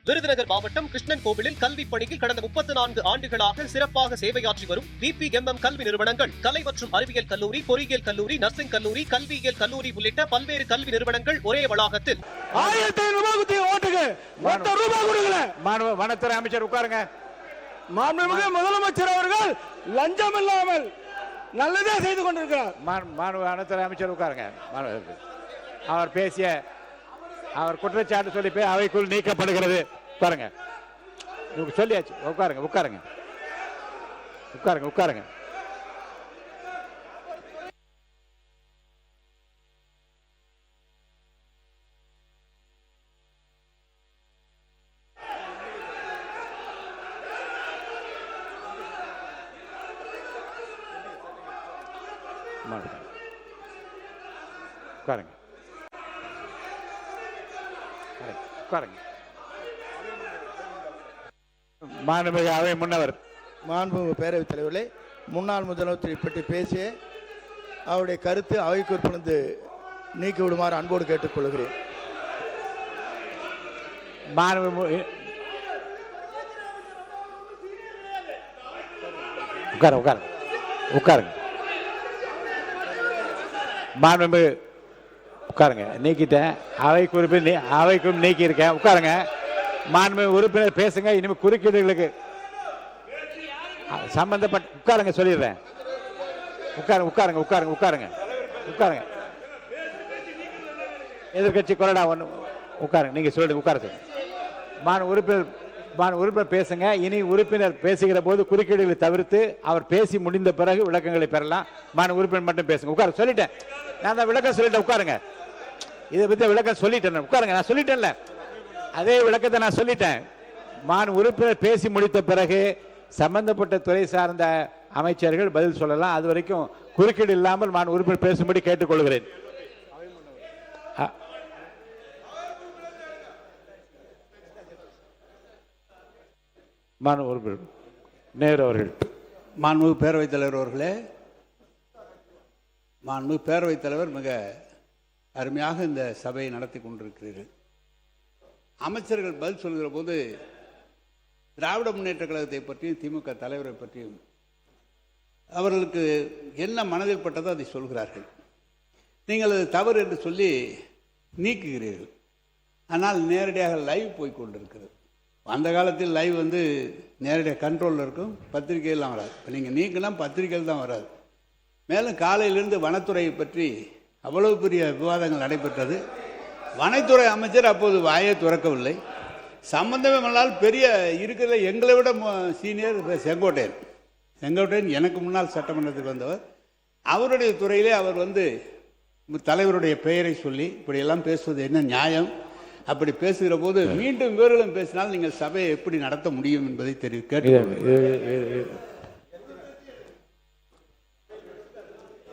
விருதுநகர் மாவட்டம் கிருஷ்ணன் கோவிலில் கல்வி பணியில் கடந்த 34 ஆண்டுகளாக சிறப்பாக சேவையாற்றி வரும் VPMM கல்வி நிறுவனங்கள், கலை மற்றும் அறிவியல் கல்லூரி, பொறியியல் கல்லூரி, நர்சிங் கல்லூரி, கல்வியியல் கல்லூரி உள்ளிட்ட பல்வேறு கல்வி நிறுவனங்கள் ஒரே வளாகத்தில் 1500 ரூபாய் கொடுக்கல. வனத்துறை அமைச்சர் உட்காருங்க. மாண்புமிகு முதலமைச்சர் அவர்கள் லஞ்சம் இல்லாமல் நல்லதே செய்து கொண்டிருக்கிறார். வனத்துறை அமைச்சர் உட்காருங்க. அவர் பேசிய அவர் குற்றச்சாட்டு சொல்லி அவைக்குள் நீக்கப்படுகிறது. உட்காருங்க. சொல்லியாச்சு. உட்காருங்க உட்காருங்க உட்காருங்க உட்காருங்க. உட்காருங்க உட்காருங்க. மாண்புமிகு அவை முன்னவர், மாண்புமிகு பேரவைத் தலைவர்களே, முன்னாள் முதலமைச்சரை பற்றி பேசிய அவருடைய கருத்து அவை குறிப்பிலிருந்து நீக்கி விடுமாறு அன்போடு கேட்டுக்கொள்கிறேன். உட்காருங்க உட்காருங்க உட்காருங்க. மாண்புமிகு உட்காருங்க. நீக்கிட்டேன். அவை குறிப்பில் நீக்கி இருக்கேன். உட்காருங்க. மாண்புமிகு உறுப்பினர் பேசுங்க. இனிமேல் குறுக்கீடுகளுக்கு சம்பந்தப்பட்ட உட்காருங்க சொல்லிடுறேன். உட்காருங்க உட்காருங்க உட்காருங்க உட்காருங்க உட்காருங்க. எதிர்கட்சி கொறடா ஒன்று உட்காருங்க. நீங்க சொல்லிடுங்க. உட்கார சொல்லுங்க. உறுப்பினர் பேசுங்க. இனி உறுப்பினர் பேசுகிற போது குறுக்கீடுகளை தவிர்த்து அவர் பேசி முடிந்த பிறகு விளக்கங்களை பெறலாம். உறுப்பினர் மட்டும் பேசுங்க. உட்கார சொல்லிட்டேன். நான் தான் விளக்கம் சொல்லிட்டேன். உட்காருங்க. இதை பத்தி விளக்கம் சொல்லிட்டேன். உட்காருங்க. நான் சொல்லிட்டேன்ல, அதே விளக்கத்தை நான் சொல்லிட்டேன். உறுப்பினர் பேசி முடித்த பிறகு சம்பந்தப்பட்ட துறை சார்ந்த அமைச்சர்கள் பதில் சொல்லலாம். அது வரைக்கும் குறுக்கீடு இல்லாமல் உறுப்பினர் பேசும்படி கேட்டுக்கொள்கிறேன். உறுப்பினர் நேரு அவர்கள். மாண்புமிகு பேரவைத் தலைவர் அவர்களே, மாண்புமிகு பேரவைத் தலைவர் மிக அருமையாக இந்த சபையை நடத்தி கொண்டிருக்கிறீர்கள். அமைச்சர்கள் பதில் சொல்கிற போது திராவிட முன்னேற்ற கழகத்தை பற்றியும் திமுக தலைவரை பற்றியும் அவர்களுக்கு என்ன மனதில் பட்டதோ அதை சொல்கிறார்கள். நீங்கள் அது தவறு என்று சொல்லி நீக்குகிறீர்கள். ஆனால் நேரடியாக லைவ் போய் கொண்டிருக்கிறது. அந்த காலத்தில் லைவ் நேரடியாக கண்ட்ரோலில் இருக்கும், பத்திரிகையெல்லாம் வராது. இப்போ நீங்கள் நீக்கினா பத்திரிகையில் தான் வராது. மேலும் காலையிலிருந்து வனத்துறையை பற்றி அவ்வளவு பெரிய விவாதங்கள் நடைபெற்றது. வனத்துறை அமைச்சர் அப்போது வாயை துறக்கவில்லை. சம்பந்தமே இல்லாமல் பெரிய இருக்கிற எங்களை விட சீனியர் செங்கோட்டையன் எனக்கு முன்னால் சட்டமன்றத்துக்கு வந்தவர். அவருடைய துறையிலே அவர் தலைவருடைய பெயரை சொல்லி இப்படியெல்லாம் பேசுவது என்ன நியாயம்? அப்படி பேசுகிற போது மீண்டும் இவர்களும் பேசினால் நீங்கள் சபையை எப்படி நடத்த முடியும் என்பதை கேட்டு.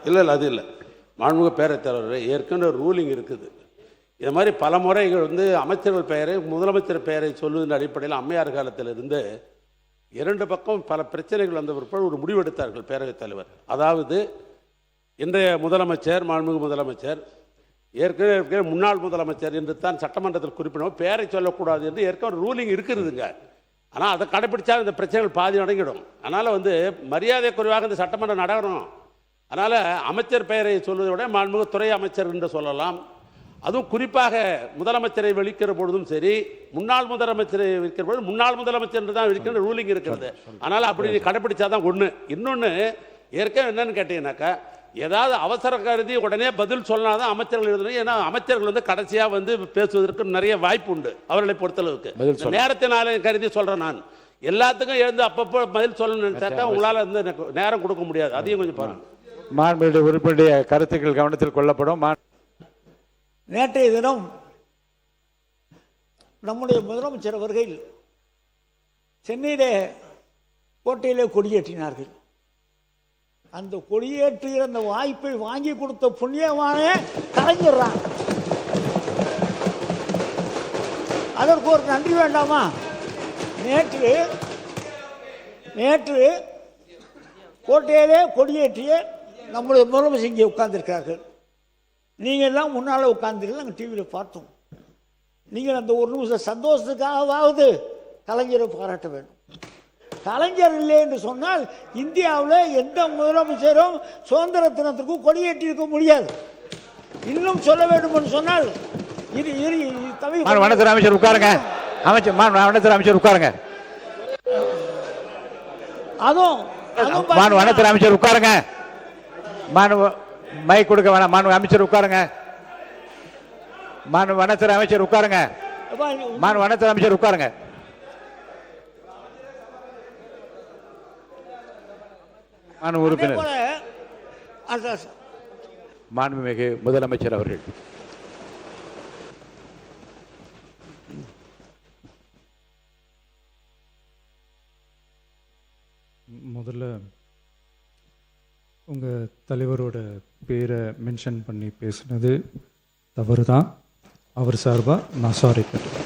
இல்லை அது இல்லை. மாண்புமிகு பேரவைத் தலைவர், ஏற்கனவே ரூலிங் இருக்குது. இது மாதிரி பல முறைகள் அமைச்சர்கள் பெயரை, முதலமைச்சர் பெயரை சொல்வதன் அடிப்படையில் அம்மையார் காலத்திலிருந்து 2 பக்கம் பல பிரச்சனைகள் வந்த பிற்பாடு ஒரு முடிவெடுத்தார்கள் பேரவைத் தலைவர். அதாவது இன்றைய முதலமைச்சர், மாண்புமிகு முதலமைச்சர், ஏற்கனவே முன்னாள் முதலமைச்சர் என்று தான் சட்டமன்றத்தில் குறிப்பிடவும் பெயரை சொல்லக்கூடாது என்று ஏற்கனவே ரூலிங் இருக்கிறதுங்க. ஆனால் அதை கடைப்பிடிச்சா இந்த பிரச்சனைகள் பாதி அடங்கிடும். அதனால் மரியாதை குறைவாக இந்த சட்டமன்றம் நடக்கணும். அதனால் அமைச்சர் பெயரை சொல்வதை விட மாண்புமிகு துறை அமைச்சர் என்று சொல்லலாம். அதுவும் குறிப்பாக முதலமைச்சரை விழிக்கிற பொழுதும் சரி, முன்னாள் முதலமைச்சரை விழிக்கிற பொழுது முன்னாள் முதலமைச்சர் என்று தான் விழிக்கிற ரூலிங் இருக்கிறது. அதனால் அப்படி கடைப்பிடிச்சாதான் ஒன்று. இன்னொன்று ஏற்கனவே என்னன்னு கேட்டீங்கன்னாக்கா, ஏதாவது அவசர கருதி உடனே பதில் சொன்னாதான் அமைச்சர்கள் எழுதணும். ஏன்னா அமைச்சர்கள் கடைசியாக பேசுவதற்கு நிறைய வாய்ப்பு உண்டு. அவர்களை பொறுத்தளவுக்கு நேரத்தினால கருதி சொல்கிறேன். நான் எல்லாத்துக்கும் எழுந்து அப்பப்போ பதில் சொல்லணும்னு நினைச்சாக்கா உங்களால் நேரம் கொடுக்க முடியாது. அதையும் கொஞ்சம் பாருங்க. மாண்புமிகு உறுப்பினருடைய கருத்துக்கள் கவனத்தில் கொள்ளப்படும். நேற்றைய தினம் நம்முடைய முதலமைச்சர் அவர்கள் சென்னையிலே கோட்டையிலே கொடியேற்றினார்கள். அந்த கொடியேற்றுகிற அந்த வாய்ப்பை வாங்கி கொடுத்த புண்ணியமான கலைஞர்றான். அதற்கு ஒரு நன்றி வேண்டாமா? நேற்று கோட்டையிலே கொடியேற்றிய நம்முடைய முதலமைச்சர் இங்கே உட்கார்ந்திருக்கிறார்கள். நீங்கள் எல்லாம் முன்னால் உட்கார்ந்துருக்கீங்க. நாங்கள் டிவியில் பார்த்தோம். நீங்கள் அந்த ஒரு நிமிஷம் சந்தோஷத்துக்காகவாவது கலைஞரை பாராட்ட வேண்டும். கலைஞர் இல்லை என்று சொன்னால் இந்தியாவில் எந்த முதலமைச்சரும் சுதந்திர தினத்திற்கு கொடியேற்றிருக்க முடியாது. இன்னும் சொல்ல வேண்டும் என்று சொன்னால் வனத்துறை அமைச்சர் உட்காருங்க. வனத்துறை அமைச்சர் உட்காருங்க. வனத்துறை அமைச்சர் உட்காருங்க. மைக் கொடுக்க வேணாம். அமைச்சர் உட்காருங்க. வனத்துறை அமைச்சர் உட்காருங்க. வனத்துறை அமைச்சர் உட்காருங்க. உறுப்பினர் மாண்புமிகு முதலமைச்சர் அவர்கள். முதல்ல உங்கள் தலைவரோட பேரை மென்ஷன் பண்ணி பேசுனது தவறு தான். அவர் சார்பாக நான் சாரி கேட்டேன்.